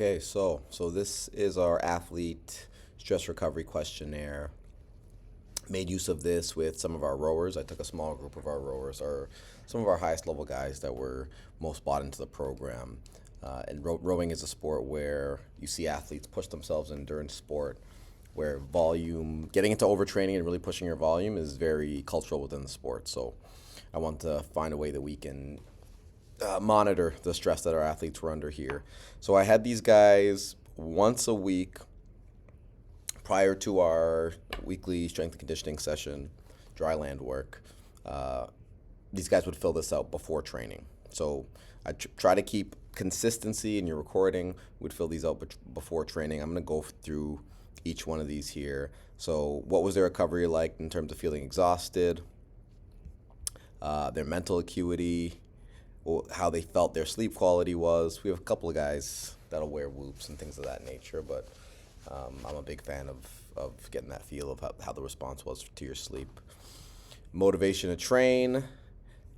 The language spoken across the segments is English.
Okay, so this is our athlete stress recovery questionnaire. Made use of this with some of our rowers. I took a small group of our rowers, or some of our highest level guys that were most bought into the program. And rowing is a sport where you see athletes push themselves in endurance sport, where volume, getting into overtraining and really pushing your volume is very cultural within the sport. So I want to find a way that we can monitor the stress that our athletes were under here. So I had these guys once a week prior to our weekly strength and conditioning session, dry land work. Uh, these guys would fill this out before training. So I try to keep consistency in your recording. We'd fill these out before training. I'm going to go through each one of these here. So what was their recovery like in terms of feeling exhausted, their mental acuity, how they felt their sleep quality was. We have a couple of guys that'll wear whoops and things of that nature, but I'm a big fan of getting that feel of how the response was to your sleep. Motivation to train,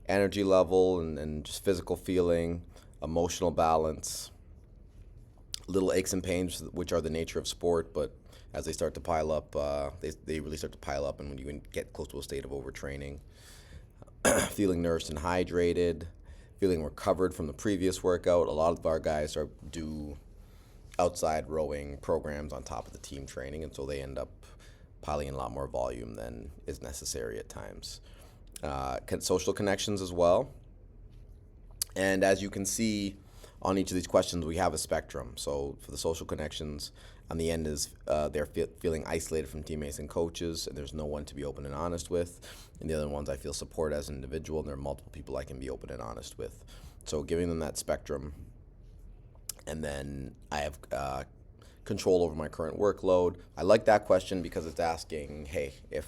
energy level, and just physical feeling, emotional balance, little aches and pains, which are the nature of sport, but as they start to pile up, they really start to pile up, and when you get close to a state of overtraining, feeling nourished and hydrated, feeling recovered from the previous workout. A lot of our guys do outside rowing programs on top of the team training, and so they end up piling in a lot more volume than is necessary at times. Social connections as well. And as you can see on each of these questions, we have a spectrum. So for the social connections, on the end is they're feeling isolated from teammates and coaches, and there's no one to be open and honest with. And the other ones, I feel support as an individual, and there are multiple people I can be open and honest with. So giving them that spectrum. And then I have control over my current workload. I like that question because it's asking, hey, if,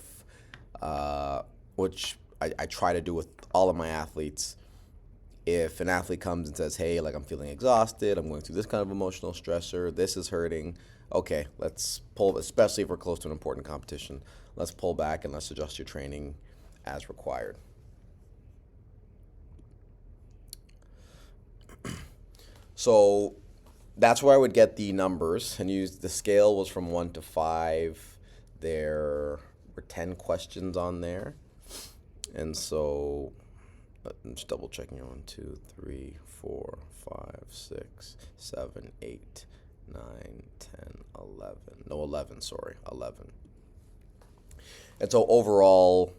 which I try to do with all of my athletes. If an athlete comes and says, hey, like I'm feeling exhausted, I'm going through this kind of emotional stressor, this is hurting, okay, let's pull, especially if we're close to an important competition, let's pull back and let's adjust your training as required. So that's where I would get the numbers and use the scale was from 1 to 5. There were 10 questions on there. And so I'm just double checking. 1, 2, 3, 4, 5, 6, 7, 8, 9, 10, 11. No, 11, sorry, 11. And so overall,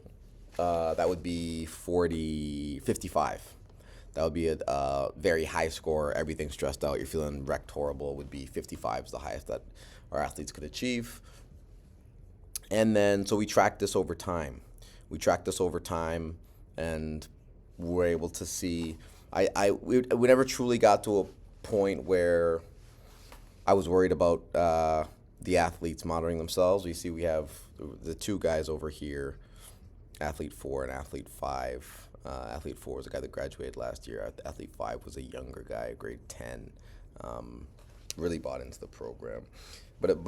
that would be 55. That would be a very high score. Everything's stressed out. You're feeling wrecked, horrible. Would be 55 is the highest that our athletes could achieve. And then, so we tracked this over time. And we're able to see. We never truly got to a point where I was worried about the athletes monitoring themselves. You see, we have the two guys over here, athlete 4 and athlete 5. Athlete 4 was a guy that graduated last year. Athlete 5 was a younger guy, grade 10. Really bought into the program. But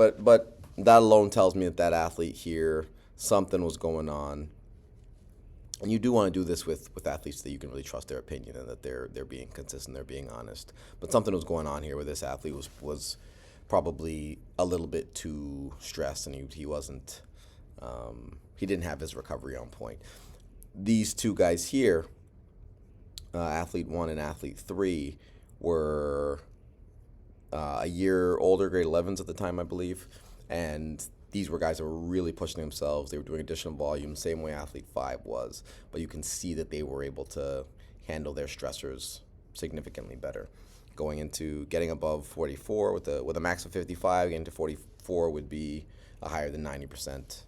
that alone tells me that athlete here, something was going on. And you do want to do this with athletes that you can really trust their opinion and that they're being consistent, they're being honest. But something was going on here where this athlete was probably a little bit too stressed, and he wasn't, he didn't have his recovery on point. These two guys here, athlete 1 and athlete 3, were a year older, grade 11s at the time, I believe, and these were guys that were really pushing themselves. They were doing additional volume, same way athlete 5 was, but you can see that they were able to handle their stressors significantly better. Going into getting above 44 with a max of 55, getting to 44 would be higher than 90%.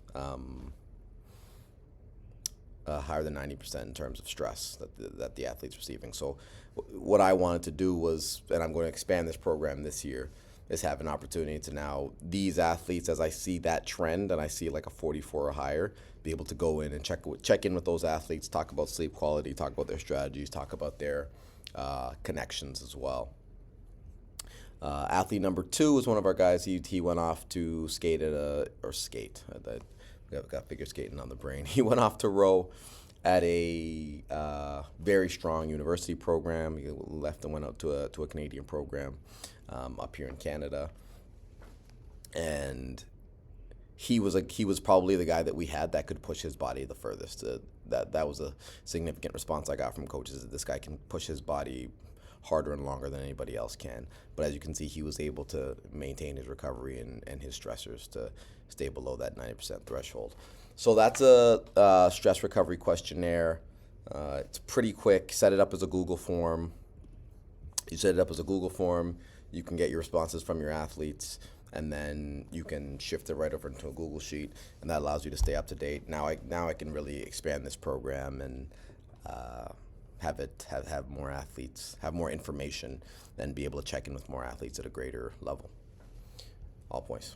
Higher than 90% in terms of stress that the athlete's receiving. So what I wanted to do was, and I'm going to expand this program this year, is have an opportunity to now, these athletes, as I see that trend and I see like a 44 or higher, be able to go in and check in with those athletes, talk about sleep quality, talk about their strategies, talk about their connections as well. Athlete number 2 was one of our guys. He went off to skate at got figure skating on the brain. He went off to row at a very strong university program. He left and went out to a Canadian program up here in Canada, and he was probably the guy that we had that could push his body the furthest. That was a significant response I got from coaches, that this guy can push his body harder and longer than anybody else can. But as you can see, he was able to maintain his recovery and his stressors to stay below that 90% threshold. So that's a stress recovery questionnaire. It's pretty quick. Set it up as a Google form. You set it up as a Google form. You can get your responses from your athletes, and then you can shift it right over into a Google sheet, and that allows you to stay up to date. Now I can really expand this program and have more athletes, have more information, and be able to check in with more athletes at a greater level. All points.